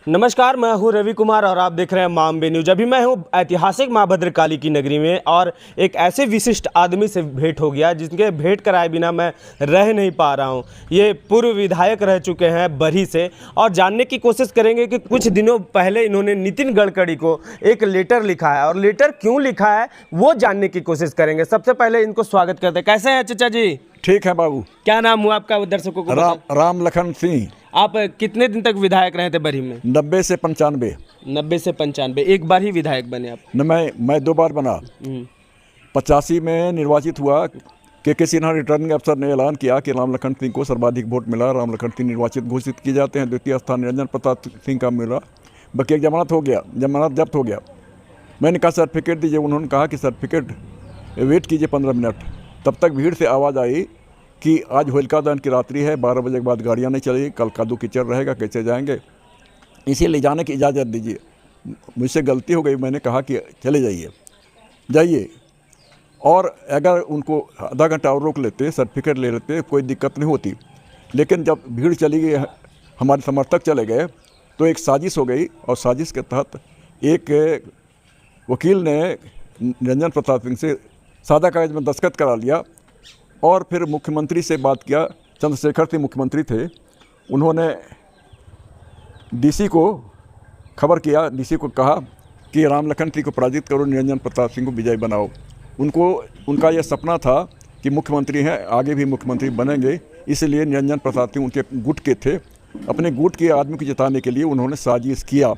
नमस्कार, मैं हूं रवि कुमार और आप देख रहे हैं मामबे न्यूज। अभी मैं हूं ऐतिहासिक मां भद्रकाली की नगरी में और एक ऐसे विशिष्ट आदमी से भेंट हो गया जिनके भेंट कराए बिना मैं रह नहीं पा रहा हूं। ये पूर्व विधायक रह चुके हैं बरही से और जानने की कोशिश करेंगे कि कुछ दिनों पहले इन्होंने नितिन गडकरी को एक लेटर लिखा है और लेटर क्यों लिखा है वो जानने की कोशिश करेंगे। सबसे पहले इनको स्वागत करते हैं। कैसे हैं चाचा जी? ठीक है बाबू। क्या नाम हुआ आपका दर्शकों को? राम लखन सिंह। आप कितने दिन तक विधायक रहे थे बरही में? 90 से 95। 90 से 95, एक बार ही विधायक बने आप? न, मैं 2 बार बना। 85 में निर्वाचित हुआ। के सिन्हा रिटर्निंग अफसर ने ऐलान किया कि राम लखन सिंह को सर्वाधिक वोट मिला। राम लखन सिंह निर्वाचित घोषित किए जाते हैं। द्वितीय स्थान निरंजन प्रताप सिंह का मिला। बाकी एक जमानत हो गया, जमानत जब्त हो गया। मैंने कहा सर्टिफिकेट दीजिए। उन्होंने कहा कि सर्टिफिकेट वेट कीजिए 15 मिनट। तब तक भीड़ से आवाज़ आई कि आज होलिका दहन की रात्रि है, 12 बजे के बाद गाड़ियाँ नहीं चलेगी, कल कादू कीचड़ रहेगा, कैसे जाएंगे, इसीलिए जाने की इजाज़त दीजिए। मुझसे गलती हो गई, मैंने कहा कि चले जाइए। और अगर उनको आधा घंटा और रोक लेते, सर्टिफिकेट ले लेते, कोई दिक्कत नहीं होती। लेकिन जब भीड़ चली गई, हमारे समर्थक चले गए, तो एक साजिश हो गई और साजिश के तहत एक वकील ने निरंजन प्रताप सिंह से सादा कागज में दस्तखत करा लिया और फिर मुख्यमंत्री से बात किया। चंद्रशेखर सिंह मुख्यमंत्री थे। उन्होंने डीसी को खबर किया, डीसी को कहा कि राम लखन सिंह को पराजित करो, निरंजन प्रताप सिंह को विजयी बनाओ। उनका यह सपना था कि मुख्यमंत्री हैं, आगे भी मुख्यमंत्री बनेंगे, इसलिए निरंजन प्रताप सिंह उनके गुट के थे। अपने गुट के आदमी को जिताने के लिए उन्होंने साजिश किया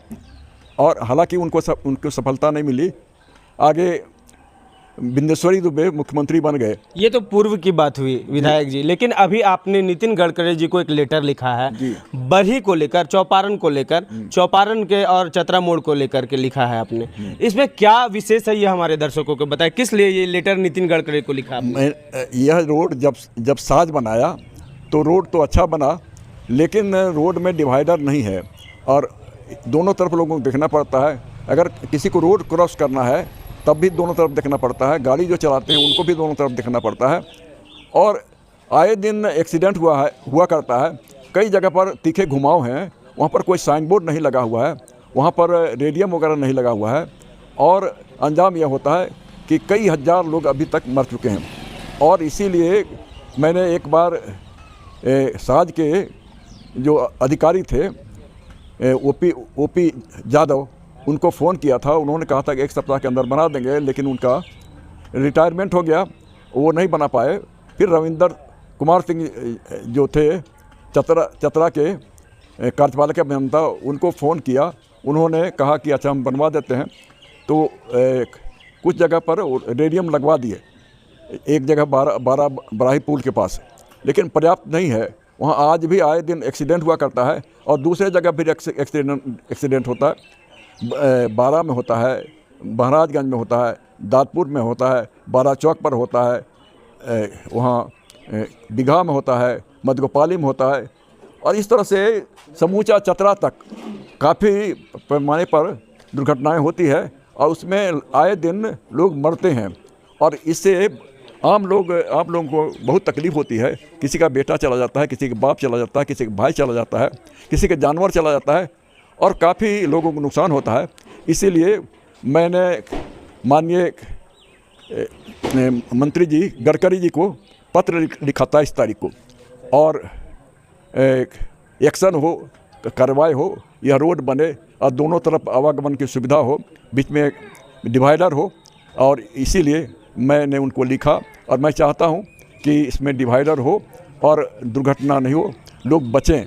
और हालांकि उनको सफलता नहीं मिली। आगे बिंदेश्वरी दुबे मुख्यमंत्री बन गए। ये तो पूर्व की बात हुई विधायक जी, लेकिन अभी आपने नितिन गडकरी जी को एक लेटर लिखा है बरही को लेकर, चौपारण को लेकर, चौपारण के और चतरा मोड़ को लेकर के लिखा है आपने। इसमें क्या विशेष है ये हमारे दर्शकों को बताएं, किस लिए ये लेटर नितिन गडकरी को लिखा आपने? यह रोड जब साज बनाया तो रोड तो अच्छा बना, लेकिन रोड में डिवाइडर नहीं है और दोनों तरफ लोगों को देखना पड़ता है। अगर किसी को रोड क्रॉस करना है तब भी दोनों तरफ देखना पड़ता है। गाड़ी जो चलाते हैं उनको भी दोनों तरफ देखना पड़ता है और आए दिन एक्सीडेंट हुआ करता है। कई जगह पर तीखे घुमाव हैं, वहाँ पर कोई साइन बोर्ड नहीं लगा हुआ है, वहाँ पर रेडियम वगैरह नहीं लगा हुआ है और अंजाम यह होता है कि कई हजार लोग अभी तक मर चुके हैं। और इसीलिए मैंने एक बार साज के जो अधिकारी थे ओपी यादव, उनको फ़ोन किया था। उन्होंने कहा था कि 1 सप्ताह के अंदर बना देंगे, लेकिन उनका रिटायरमेंट हो गया, वो नहीं बना पाए। फिर रविंदर कुमार सिंह जो थे चतरा के कार्यपालक अभियंता, उनको फ़ोन किया। उन्होंने कहा कि अच्छा हम बनवा देते हैं। तो कुछ जगह पर रेडियम लगवा दिए, एक जगह बराही पुल के पास, लेकिन पर्याप्त नहीं है। वहाँ आज भी आए दिन एक्सीडेंट हुआ करता है और दूसरे जगह भी एक्सीडेंट होता है। 12 में होता है, महाराजगंज में होता है, दादपुर में होता है, 12 चौक पर होता है, वहाँ दीघा में होता है, मधुगोपाली में होता है और इस तरह से समूचा चतरा तक काफ़ी पैमाने पर दुर्घटनाएं होती है और उसमें आए दिन लोग मरते हैं और इससे आम लोगों को बहुत तकलीफ़ होती है। किसी का बेटा चला जाता है, किसी का बाप चला जाता है, किसी का भाई चला जाता है, किसी का जानवर चला जाता है और काफ़ी लोगों को नुकसान होता है। इसीलिए मैंने माननीय मंत्री जी गडकरी जी को पत्र लिखा था इस तारीख को और एक्शन हो, कार्रवाई हो, यह रोड बने और दोनों तरफ आवागमन की सुविधा हो, बीच में डिवाइडर हो। और इसीलिए मैंने उनको लिखा और मैं चाहता हूं कि इसमें डिवाइडर हो और दुर्घटना नहीं हो, लोग बचें।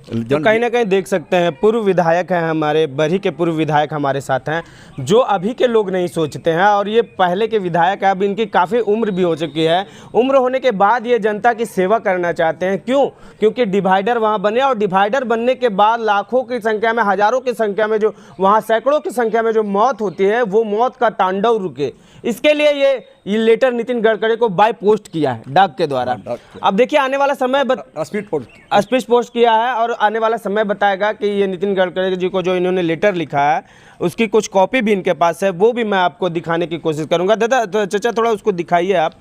तो कहीं ना कहीं देख सकते हैं पूर्व विधायक हैं हमारे बरही के, पूर्व विधायक हमारे साथ हैं जो अभी के लोग नहीं सोचते हैं और ये पहले के विधायक हैं। अब इनकी काफ़ी उम्र भी हो चुकी है। उम्र होने के बाद ये जनता की सेवा करना चाहते हैं। क्यों? क्योंकि डिवाइडर वहाँ बने और डिवाइडर बनने के बाद लाखों की संख्या में, हज़ारों की संख्या में, जो वहाँ सैकड़ों की संख्या में जो मौत होती है, वो मौत का तांडव रुके। इसके लिए ये ये लेटर नितिन गडकरी को बाय पोस्ट किया है, डाक के द्वारा। डाक से। अब देखिए आने वाला समय स्पीड पोस्ट स्पीच पोस्ट किया है और आने वाला समय बताएगा कि ये नितिन गडकरी जी को जो इन्होंने लेटर लिखा है उसकी कुछ कॉपी भी इनके पास है, वो भी मैं आपको दिखाने की कोशिश करूंगा। दादा तो चाचा थोड़ा उसको दिखाइए आप।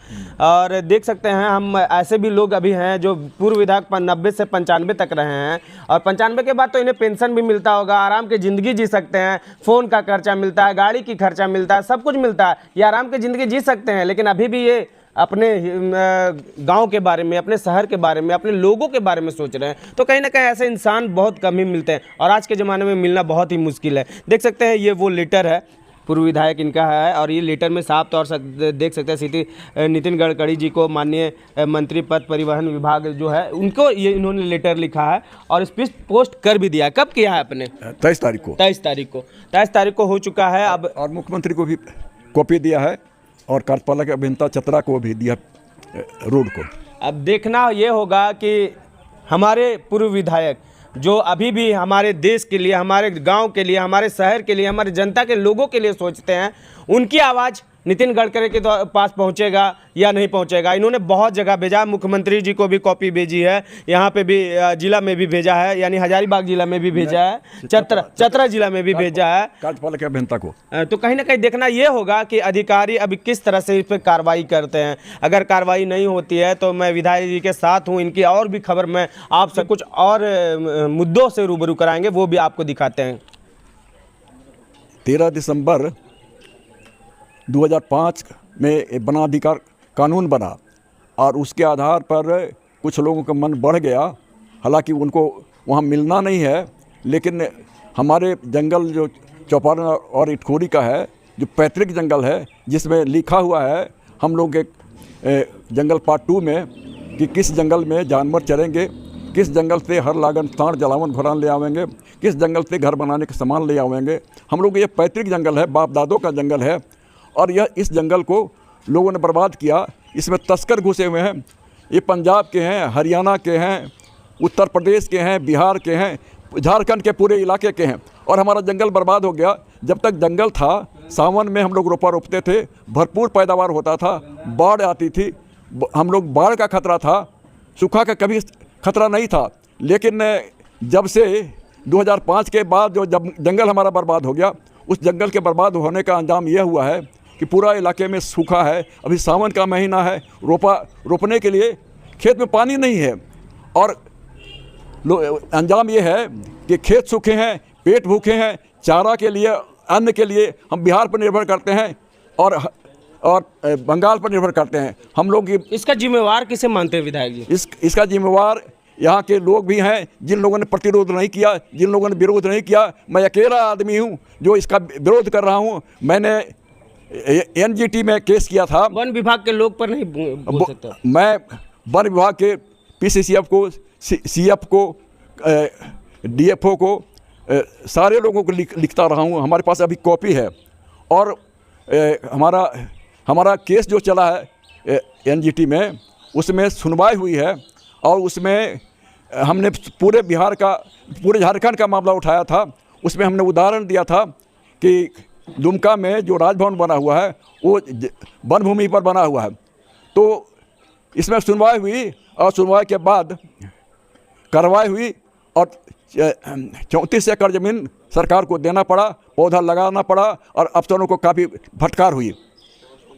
और देख सकते हैं हम ऐसे भी लोग अभी हैं जो पूर्व विधायक 90 से 95 तक रहे हैं और 95 के बाद तो इन्हें पेंशन भी मिलता होगा, आराम की ज़िंदगी जी सकते हैं, फ़ोन का खर्चा मिलता है, गाड़ी की खर्चा मिलता है, सब कुछ मिलता है, ये आराम की ज़िंदगी जी सकते हैं। लेकिन अभी भी ये अपने गांव के बारे में, अपने शहर के बारे में, अपने लोगों के बारे में सोच रहे हैं। तो कहीं ना कहीं ऐसे इंसान बहुत कम ही मिलते हैं और आज के ज़माने में मिलना बहुत ही मुश्किल है। देख सकते हैं ये वो लेटर है, पूर्व विधायक इनका है और ये लेटर में साफ तौर से देख सकते हैं सीधी नितिन गडकरी जी को माननीय मंत्री पथ परिवहन विभाग जो है उनको ये इन्होंने लेटर लिखा है और स्पीच पोस्ट कर भी दिया। कब किया है आपने? 23 तारीख को। 23 तारीख को हो चुका है। अब और मुख्यमंत्री को भी कॉपी दिया है और कार्यपालक अभियंता चतरा को भी दिया रोड को। अब देखना ये होगा कि हमारे पूर्व विधायक जो अभी भी हमारे देश के लिए, हमारे गांव के लिए, हमारे शहर के लिए, हमारे जनता के लोगों के लिए सोचते हैं, उनकी आवाज़ नितिन गडकरी के पास पहुंचेगा या नहीं पहुंचेगा। इन्होंने बहुत जगह भेजा, मुख्यमंत्री जी को भी कॉपी भेजी है, यहाँ पे भी जिला में भी भेजा है, यानी हजारीबाग जिला में भी भेजा है, चतरा जिला में भी भेजा है कार्यपालक अभियंता को। तो कहीं ना कहीं देखना ये होगा कि अधिकारी अभी किस तरह से इस पर कार्रवाई करते हैं। अगर कार्रवाई नहीं होती है तो मैं विधायक जी के साथ हूँ, इनकी और भी खबर मैं आपसे कुछ और मुद्दों से रूबरू कराएंगे, वो भी आपको दिखाते हैं। 13 दिसंबर 2005 में वनाधिकार कानून बना और उसके आधार पर कुछ लोगों का मन बढ़ गया। हालांकि उनको वहाँ मिलना नहीं है, लेकिन हमारे जंगल जो चौपारण और इटखोरी का है, जो पैतृक जंगल है, जिसमें लिखा हुआ है हम लोग के जंगल पार्ट 2 में कि किस जंगल में जानवर चरेंगे, किस जंगल से हर लागन ताड़ जलावन घुरान ले आवेंगे, किस जंगल से घर बनाने के सामान ले आवेंगे। हम लोग ये पैतृक जंगल है, बाप दादों का जंगल है और यह इस जंगल को लोगों ने बर्बाद किया। इसमें तस्कर घुसे हुए हैं, ये पंजाब के हैं, हरियाणा के हैं, उत्तर प्रदेश के हैं, बिहार के हैं, झारखंड के पूरे इलाके के हैं और हमारा जंगल बर्बाद हो गया। जब तक जंगल था, सावन में हम लोग रोपा रोपते थे, भरपूर पैदावार होता था, बाढ़ आती थी, हम लोग बाढ़ का खतरा था, सूखा का कभी खतरा नहीं था। लेकिन जब से 2005 के बाद जो जब जंगल हमारा बर्बाद हो गया, उस जंगल के बर्बाद होने का अंजाम यह हुआ है कि पूरा इलाके में सूखा है। अभी सावन का महीना है, रोपने के लिए खेत में पानी नहीं है और अंजाम ये है कि खेत सूखे हैं, पेट भूखे हैं, चारा के लिए, अन्न के लिए हम बिहार पर निर्भर करते हैं और बंगाल पर निर्भर करते हैं। हम लोग इसका जिम्मेवार किसे मानते हैं विधायक जी? इसका जिम्मेवार यहाँ के लोग भी हैं, जिन लोगों ने प्रतिरोध नहीं किया, जिन लोगों ने विरोध नहीं किया। मैं अकेला आदमी हूँ जो इसका विरोध कर रहा हूँ। मैंने एनजीटी में केस किया था। वन विभाग के लोग पर नहीं बोल सकता। मैं वन विभाग के पीसीसीएफ को, सीएफ को, डीएफओ को, सारे लोगों को लिखता रहा हूँ। हमारे पास अभी कॉपी है और हमारा केस जो चला है एनजीटी में, उसमें सुनवाई हुई है और उसमें हमने पूरे बिहार का, पूरे झारखंड का मामला उठाया था। उसमें हमने उदाहरण दिया था कि दुमका में जो राजभवन बना हुआ है वो वन भूमि पर बना हुआ है। तो इसमें सुनवाई हुई और सुनवाई के बाद कार्रवाई हुई और 34 एकड़ ज़मीन सरकार को देना पड़ा, पौधा लगाना पड़ा और अफसरों को काफ़ी फटकार हुई।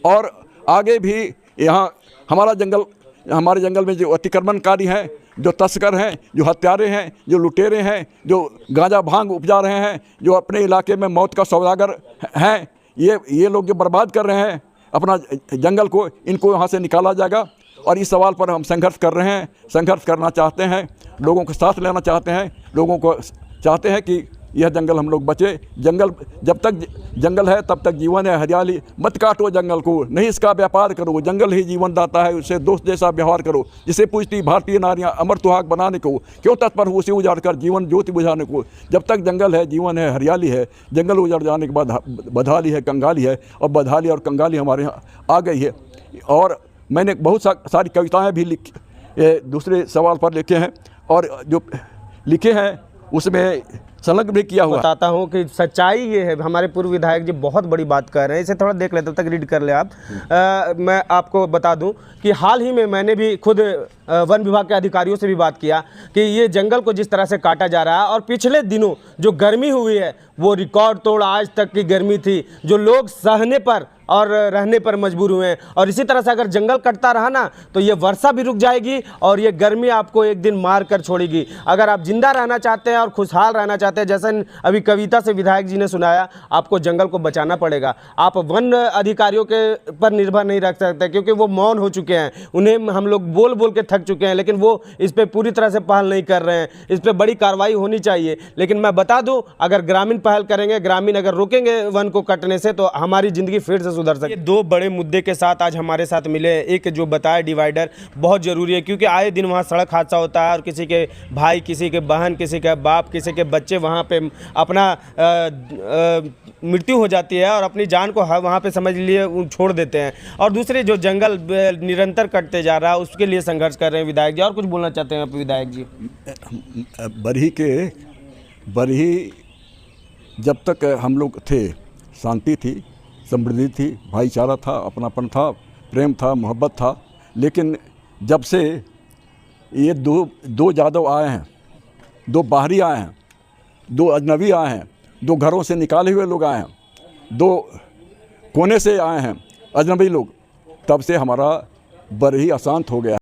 और आगे भी यहाँ हमारे जंगल में जो अतिक्रमणकारी हैं, जो तस्कर हैं, जो हत्यारे हैं, जो लुटेरे हैं, जो गांजा भांग उपजा रहे हैं, जो अपने इलाके में मौत का सौदागर हैं, ये लोग जो बर्बाद कर रहे हैं अपना जंगल को, इनको यहाँ से निकाला जाएगा। और इस सवाल पर हम संघर्ष कर रहे हैं, संघर्ष करना चाहते हैं, लोगों को साथ लेना चाहते हैं, लोगों को चाहते हैं कि यह जंगल हम लोग बचे। जंगल, जब तक जंगल है तब तक जीवन है, हरियाली। मत काटो जंगल को, नहीं इसका व्यापार करो, जंगल ही जीवन दाता है, उससे दोस्त जैसा व्यवहार करो। जिसे पूछती भारतीय नारियां अमर सुहाग बनाने को, क्यों तत्पर हो उसे उजाड़ कर जीवन ज्योति बुझाने को। जब तक जंगल है, जीवन है, हरियाली है। जंगल उजड़ जाने के बाद बदहाली है, कंगाली है, और बदहाली और कंगाली हमारे यहाँ आ गई है। और मैंने बहुत सारी कविताएँ भी दूसरे सवाल पर लिखे हैं और जो लिखे हैं उसमें संलग्न भी किया हुआ है। बताता हूँ कि सच्चाई ये है, हमारे पूर्व विधायक जी बहुत बड़ी बात कर रहे हैं, इसे थोड़ा देख ले, तब तक रीड कर ले आप। मैं आपको बता दूं कि हाल ही में मैंने भी खुद वन विभाग के अधिकारियों से भी बात किया कि ये जंगल को जिस तरह से काटा जा रहा है, और पिछले दिनों जो गर्मी हुई है वो रिकॉर्ड तोड़ आज तक की गर्मी थी, जो लोग सहने पर और रहने पर मजबूर हुए हैं। और इसी तरह से अगर जंगल कटता रहा ना तो ये वर्षा भी रुक जाएगी और ये गर्मी आपको एक दिन मार कर छोड़ेगी। अगर आप जिंदा रहना चाहते हैं और खुशहाल रहना चाहते हैं, जैसे अभी कविता से विधायक जी ने सुनाया, आपको जंगल को बचाना पड़ेगा। आप वन अधिकारियों के पर निर्भर नहीं रख सकते, क्योंकि वो मौन हो चुके हैं, उन्हें हम लोग बोल बोल के थक चुके हैं, लेकिन वो इस पर पूरी तरह से पहल नहीं कर रहे हैं। इस पर बड़ी कार्रवाई होनी चाहिए। लेकिन मैं बता दूं, अगर ग्रामीण पहल करेंगे, ग्रामीण अगर रोकेंगे वन को कटने से, तो हमारी ज़िंदगी फिर से सुधर सकती है। ये दो बड़े मुद्दे के साथ आज हमारे साथ मिले। एक जो बताया डिवाइडर बहुत ज़रूरी है, क्योंकि आए दिन वहाँ सड़क हादसा होता है और किसी के भाई, किसी के बहन, किसी के बाप, किसी के बच्चे वहाँ पे अपना मृत्यु हो जाती है और अपनी जान को वहाँ पे समझ लिए छोड़ देते हैं। और दूसरे जो जंगल निरंतर कटते जा रहा है, उसके लिए संघर्ष कर रहे हैं विधायक जी। और कुछ बोलना चाहते हैं आप विधायक जी? बरही जब तक हम लोग थे, शांति थी, समृद्धि थी, भाईचारा था, अपनापन था, प्रेम था, मोहब्बत था। लेकिन जब से ये दो यादव आए हैं, दो बाहरी आए हैं, दो अजनबी आए हैं, दो घरों से निकाले हुए लोग आए हैं, दो कोने से आए हैं अजनबी लोग, तब से हमारा बरही अशांत हो गया।